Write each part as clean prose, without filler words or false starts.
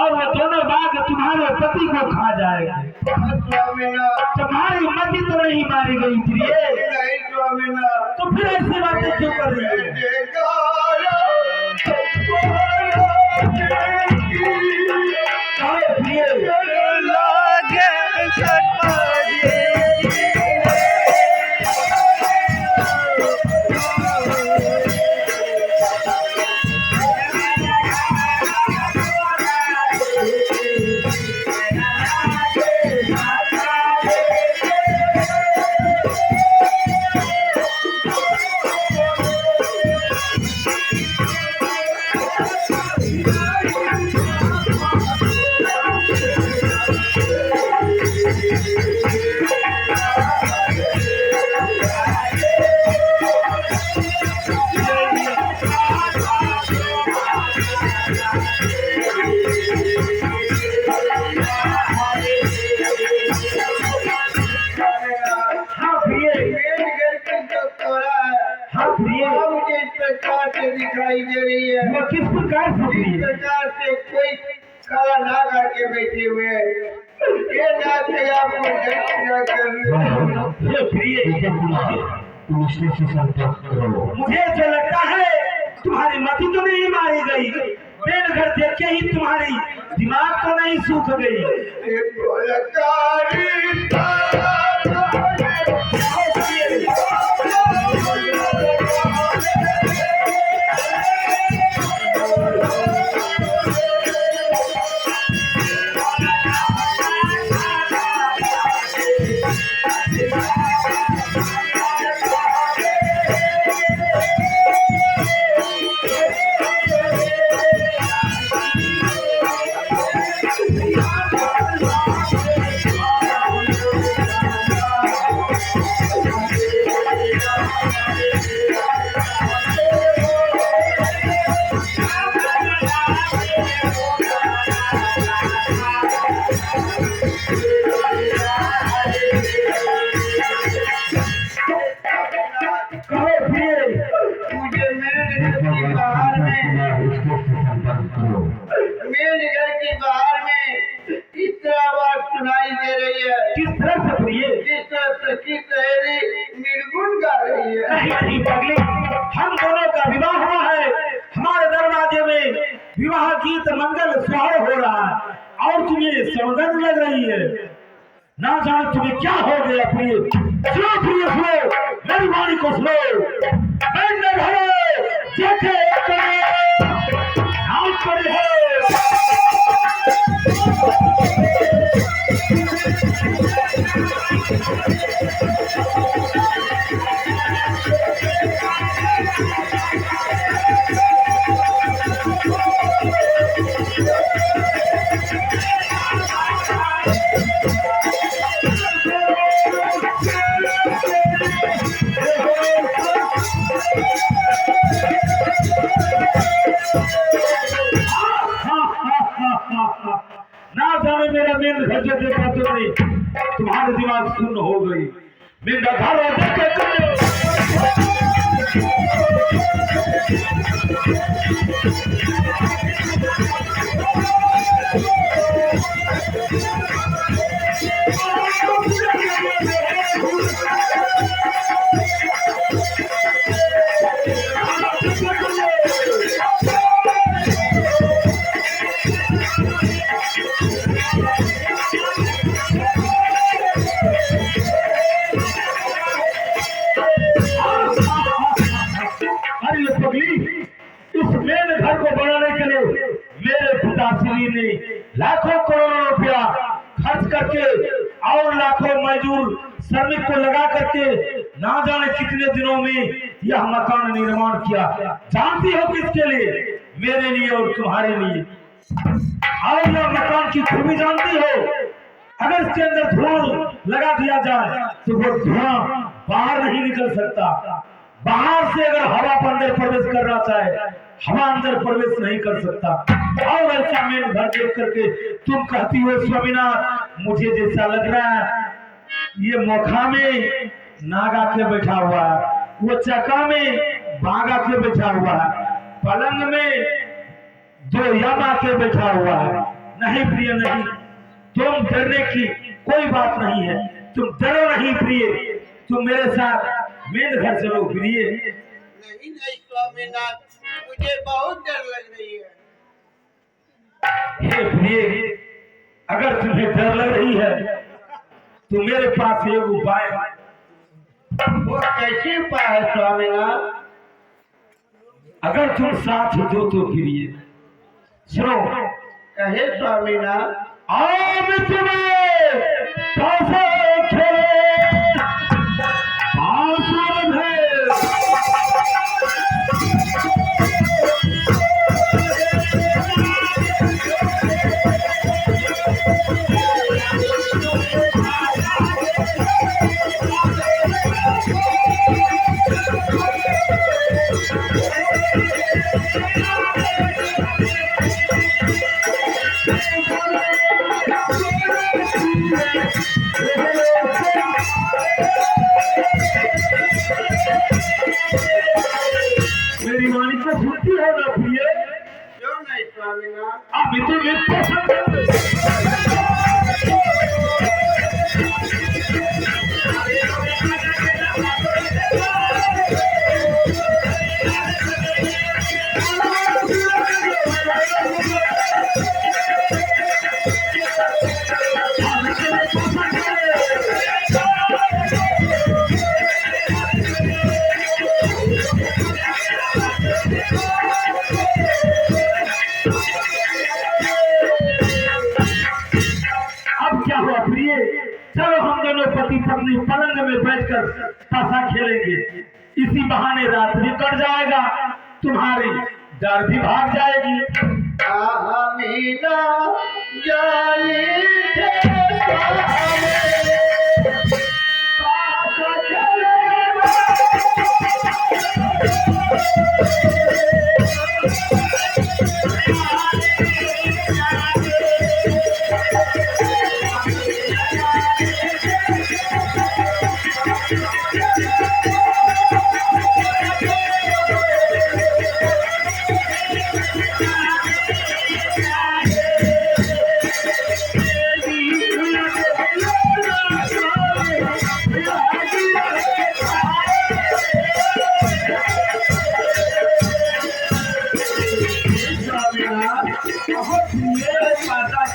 और वो दोनों बाघ तुम्हारे पति को खा जाएगा। तुम्हारी मति तो नहीं मारी गई प्रिय, तो फिर ऐसी बातें क्यों कर रही है? दिखाई दे रही है। वो किस प्रकार से कोई काला नाग आके बैठे हुए हैं। ये नाग से आपको मुझे जो लगता है तुम्हारी मति तो नहीं मारी गई, पेड़ घर देख के ही तुम्हारी दिमाग तो नहीं सूख गई। निर्गुण गा रही है। नहीं पगली, हम दोनों का विवाह हुआ है, हमारे दरवाजे में विवाह गीत मंगल सुहाग हो रहा है और तुम्हें सौगंध लग रही है। ना जाने तुम्हें क्या हो गया प्रिय। सुनो प्रिय, सुनो मेरी वाणी को सुनो। देखे ना जाने मेरा मेन घर जो देखा तुमने, तुम्हारे दिमाग सुन्न हो गई। मेरा घर देखे ने लाखों करोड़ों रुपया खर्च करके और लाखों मजदूर श्रमिक को लगा करके ना जाने कितने दिनों में यह मकान निर्माण किया। जानती हो किसके लिए? मेरे लिए और तुम्हारे लिए। और यह मकान की खूबी जानती हो? अगर इसके अंदर धुआं लगा दिया जाए तो वो धुआं बाहर नहीं निकल सकता। बाहर से अगर हवा पर अंदर प्रवेश करना चाहे, हवा अंदर प्रवेश नहीं कर सकता। और ऐसा मेन घर देख करके तुम कहती हो स्वामीनाथ, मुझे जैसा लग रहा है ये मोखा में नागा के बैठा हुआ है, वो चका में बागा के बैठा हुआ है, पलंग में दो यम आके बैठा हुआ है, नहीं प्रिय नहीं, तुम डरने की कोई बात नहीं है। तुम डरो नहीं प्रिय, तुम मेरे साथ मेंढघर चलो प्रिय। नहीं नहीं स्वामीनाथ, मुझे बहुत डर लग रही है। हे प्रिय, अगर तुम्हें डर लग रही है तो मेरे पास एक उपाय है। वो कैसे उपाय है स्वामीनाथ? अगर तुम साथ दो तो प्रिय सुनो। कहे स्वामीनाथ। आज तुम्हें कैसे खेले आसुर है। मेरी वाणी को सुनती हो ना प्रिय? क्यों नहीं स्वामीनाथ? अभी तो ये पसंद चलो हम दोनों पति पत्नी पलंग में बैठकर पासा खेलेंगे। इसी बहाने रात भी कट जाएगा, तुम्हारी डर भी भाग जाएगी। मीना जाली से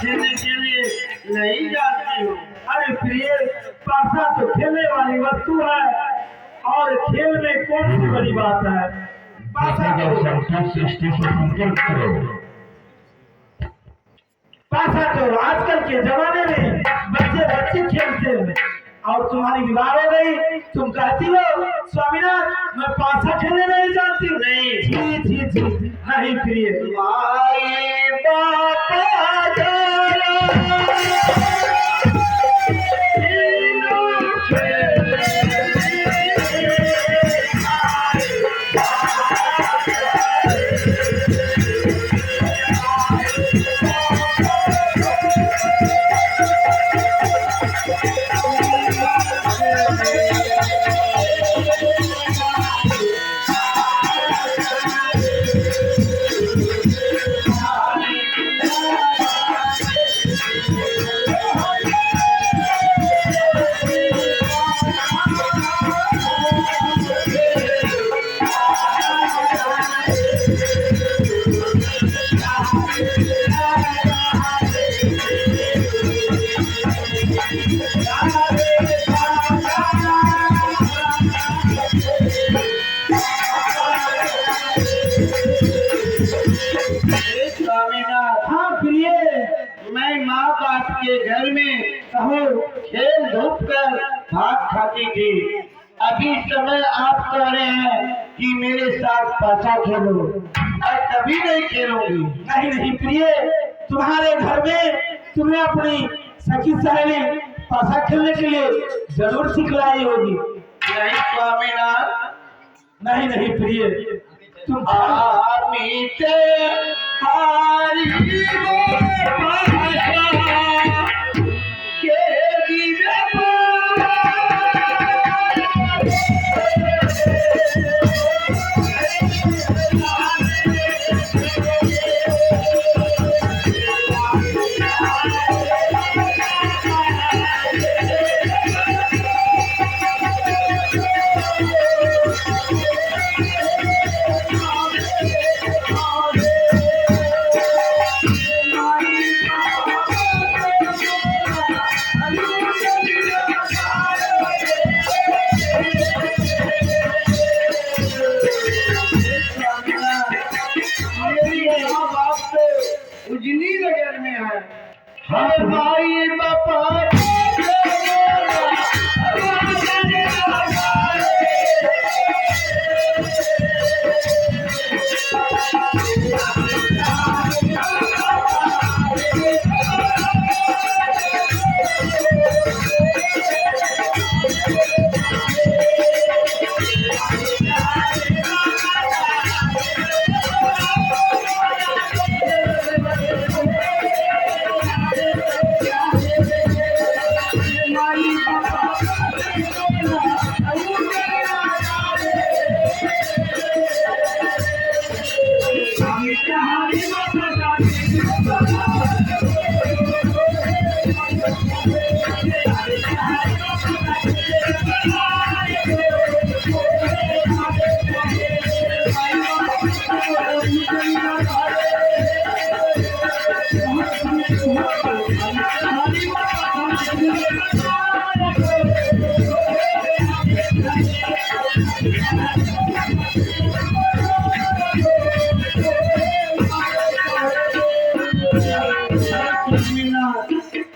खेलने के लिए नहीं जाती हूँ। अरे प्रिय, पासा तो खेलने वाली वस्तु है और खेल में कौन सी बड़ी बात है। पासा तो आजकल के जमाने में बच्चे खेलते हैं और तुम्हारी विवाह हो गई, तुम कहती हो स्वामीनाथ मैं पासा खेलने नहीं जानती हूँ। नहीं जी नहीं प्रिय। माई बापा मैं माँ बाप के घर में खेल धूप कर भात खाती थी। अभी समय आप कह रहे हैं कि मेरे साथ पासा खेलो, और कभी नहीं खेलूंगी। नहीं प्रिय, तुम्हारे घर में तुम्हें अपनी सखी सहेली पासा खेलने के लिए जरूर सिखलाई होगी। नहीं स्वामीनाथ। नहीं प्रिय, तुम मीते हारी नगर में है। हाँ, हे माई बापा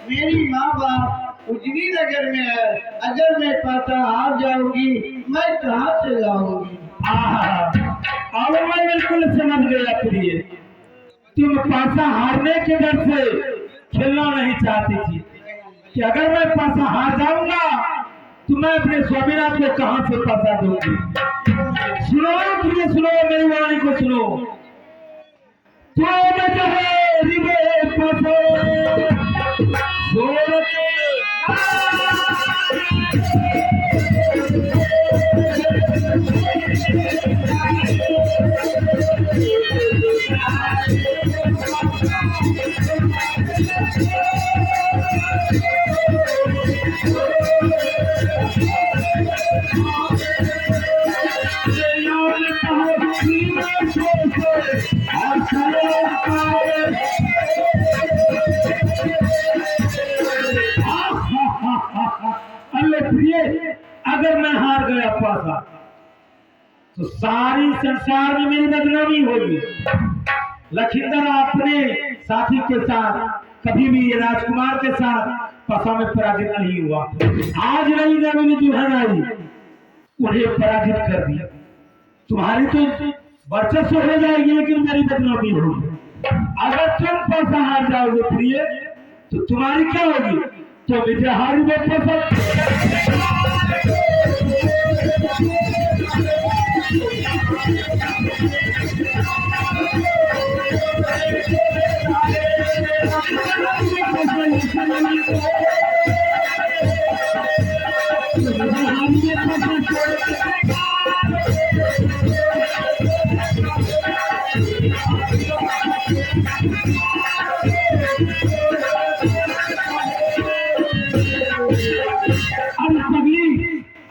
मेरी माँ बाप उजनी नगर में है। अगर मैं पाता हार जाऊंगी मैं कहाँ से लाऊंगी? अब मैं बिल्कुल समझ गया प्रिय, तुम पासा हारने के डर से खेलना नहीं चाहती थी कि अगर मैं पासा हार जाऊंगा तो मैं अपने स्वामीनाथ को कहां से पासा दूंगी। सुनो प्रिय, सुनो मेरी वाणी को सुनो। तो अगर मैं हार गया पासा तो सारी संसार में मेरी बदनामी होगी। लखींदर अपने साथी के साथ कभी भी ये राजकुमार के साथ पासा में पराजित नहीं हुआ। आज रही मेरी दुल्हन आई, उन्हें पराजित कर दिया। तुम्हारी तो वर्चस्व हो जाएगी लेकिन मेरी बदनामी होगी। अगर तुम पासा हार जाओगे प्रिय तो तुम्हारी क्या होगी? तो मुझे हारी में पसंद।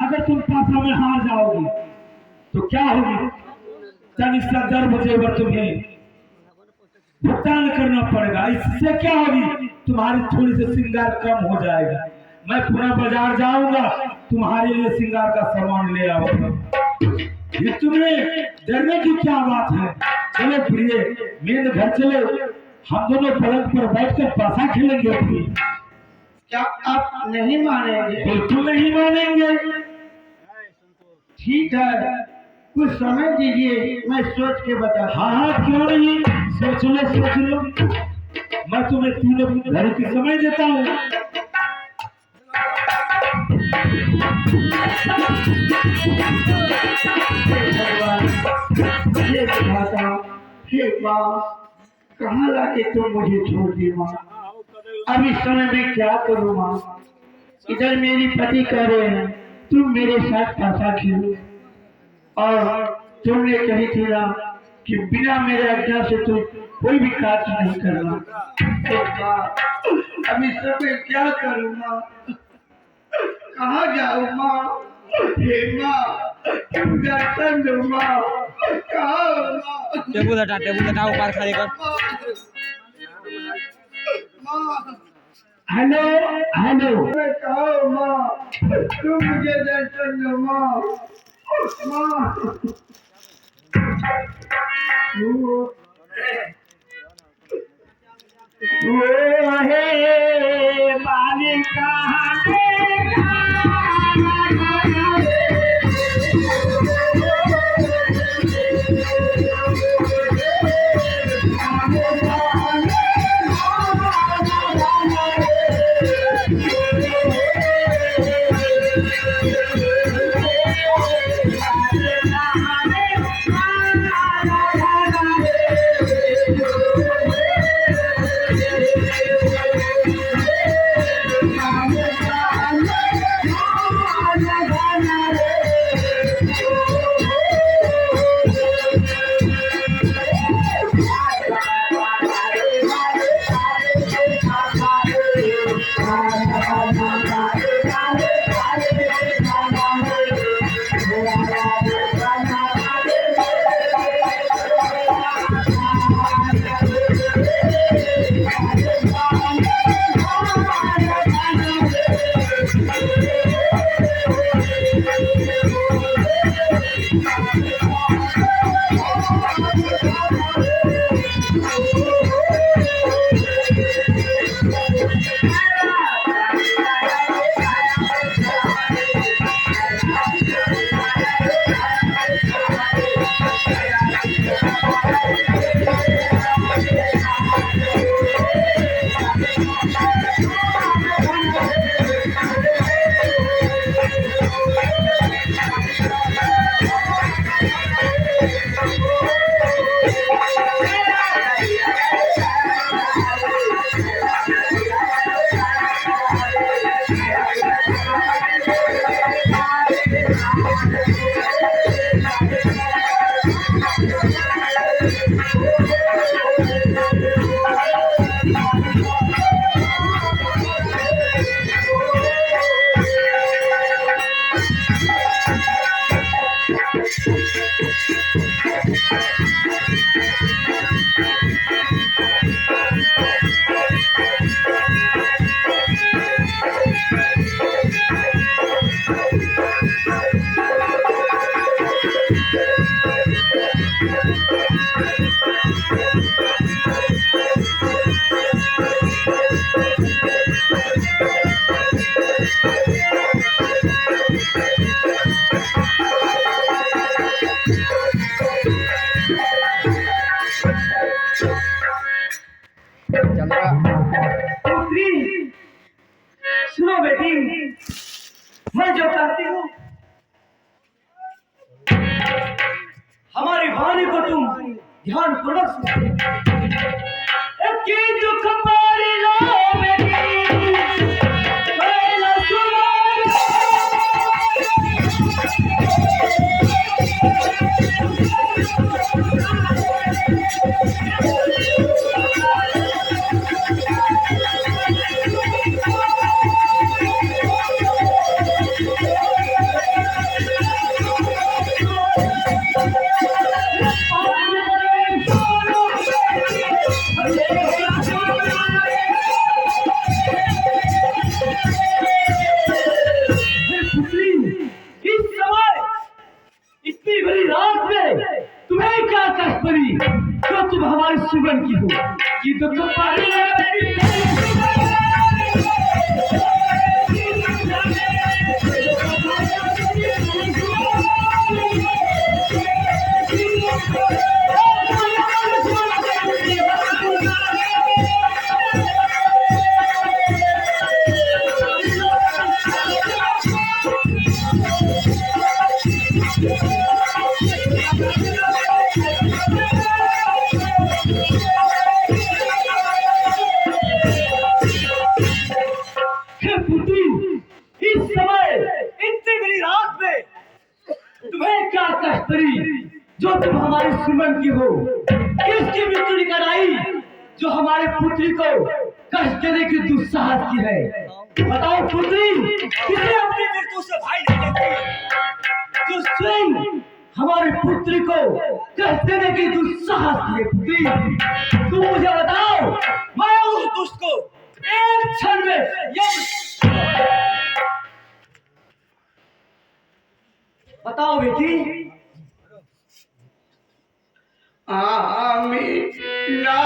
अगर तुम पासा में हार जाओगी तो क्या होगी? जब इसका गर्भ जेवर तुम्हें भुगतान करना पड़ेगा। इससे क्या होगी? तुम्हारी थोड़ी सी श्रृंगार कम हो जाएगा। मैं पूरा बाजार जाऊंगा, तुम्हारे लिए श्रृंगार का सामान ले आऊंगा। ये तुम्हें डरने की क्या बात है? चलो प्रिय, मेरे घर चलो, हम दोनों पलंग पर बैठकर पासा खेलेंगे। क्या आप नहीं मानेंगे? बिल्कुल नहीं मानेंगे। ठीक है, कुछ समय दीजिए, मैं सोच के बता। हाँ, क्यों नहीं, सोच लो सोच लो। मैं तुम्हें 3 घड़ी की समय देता हूँ। हे माँ, कहाँ लाके तुम मुझे छोड़ दी माँ? अब इस समय मैं क्या करूँ माँ? इधर मेरी पति कह रहे हैं तुम मेरे साथ पासा खेलो, और तुमने कही थी ना कि बिना मेरे आज्ञा से तुम कोई भी कार्य नहीं करना। तो माँ, अब इस समय क्या करूँ माँ? कहाँ जाऊँ माँ? हे माँ, तुम दर्शन दो माँ। कहाँ हो माँ? टेबुल हटा ऊपर खड़े कर। हेलो हेलो, मैं कहाँ हो माँ? तुम मुझे दर्शन दो माँ। माँ, वो है बालिका पुत्री, सुनो बेटी, मैं जो कहती हूँ हमारी वाणी को तुम ध्यान पूर्वक सुनो। कि दुख पारी लो बेटी, पहला सुनो। तुम्हें क्या कष्ट पड़ी जो तुम हमारे सुगन की हो कि दुख पारी जो तुम हमारे सुमन की हो, किसकी मृत्यु कराई जो हमारे पुत्री को कष्ट देने की दुस्साहस की है। बताओ पुत्री, किसे अपनी मृत्यु से भाई नहीं लगती जो स्वयं हमारे पुत्री को कष्ट देने की दुस्साहस की है। पुत्री, तुम मुझे बताओ, मैं उस दुष्ट को एक क्षण में बताओ बेटी। आमी ना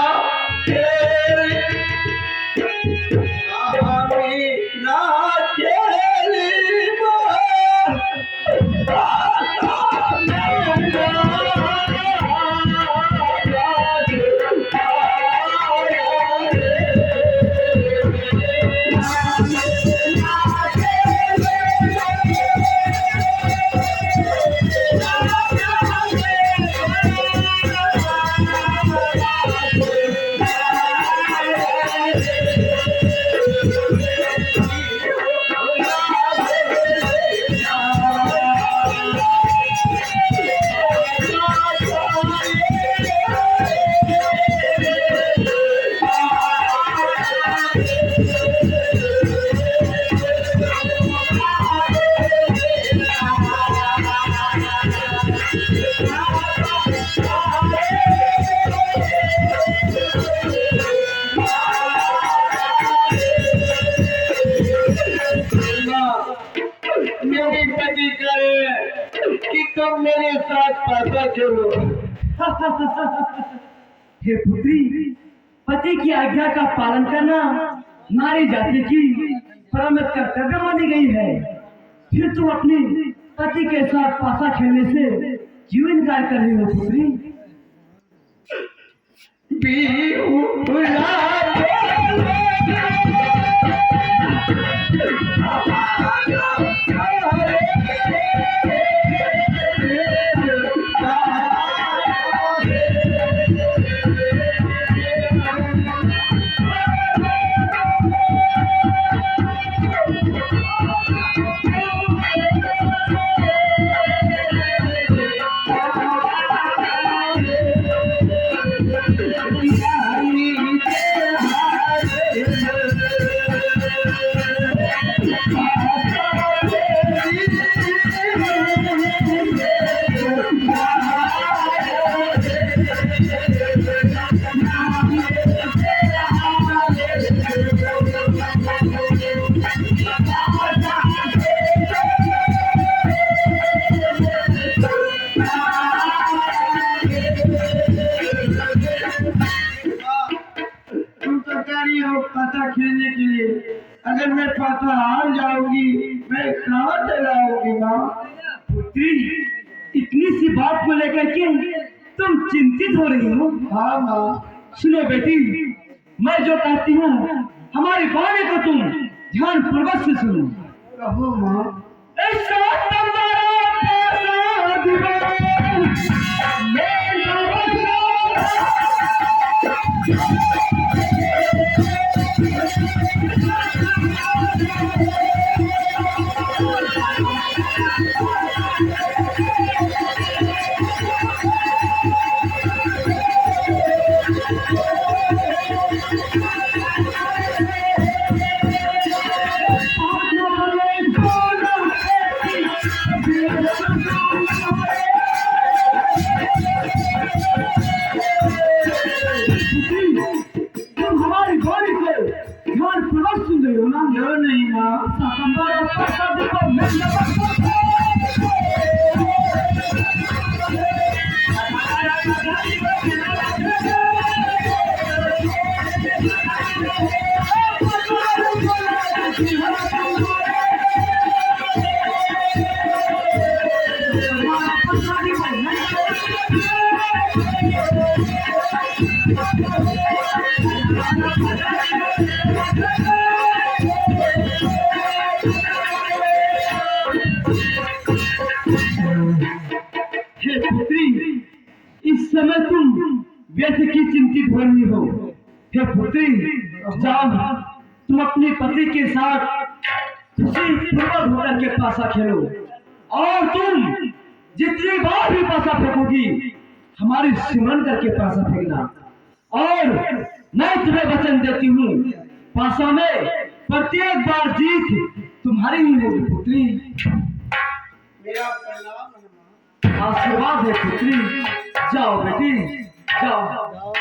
मेरे साथ पासा खेलो। हे पुत्री, पति की आज्ञा का पालन करना नारी जाति की परम कर्तव्य मानी गई है। फिर तुम अपने पति के साथ पासा खेलने से क्यों इनकार कर रही हो पुत्री? पासा खेलने के लिए, अगर मैं पासा हार जाऊंगी मैं कहाँ चलाऊंगी माँ? पुत्री, इतनी सी बात को लेकर के तुम चिंतित हो रही हो? हाँ माँ। सुनो बेटी, मैं जो कहती हूँ हमारी बाणी को तुम ध्यान पूर्वक से सुनो। कहो माँ। तुम हमारी बाणी को ध्यान पूर्वक सुन रही हो ना? क्यों नहीं माँ? हे पुत्री, इस समय तुम व्यर्थ की चिंतित हो रही हो। हे पुत्री, जाओ तुम अपने पति के साथ खुशी पूर्वक होकर के पासा खेलो, और तुम जितनी बार भी पासा फेंकोगी हमारी सिमरन करके पासा फेंकना। और मैं तुम्हें वचन देती हूँ, पासा में प्रत्येक बार जीत तुम्हारी ही होगी पुत्री। मेरा प्रणाम है माँ। आशीर्वाद है पुत्री। जाओ बेटी, जाओ।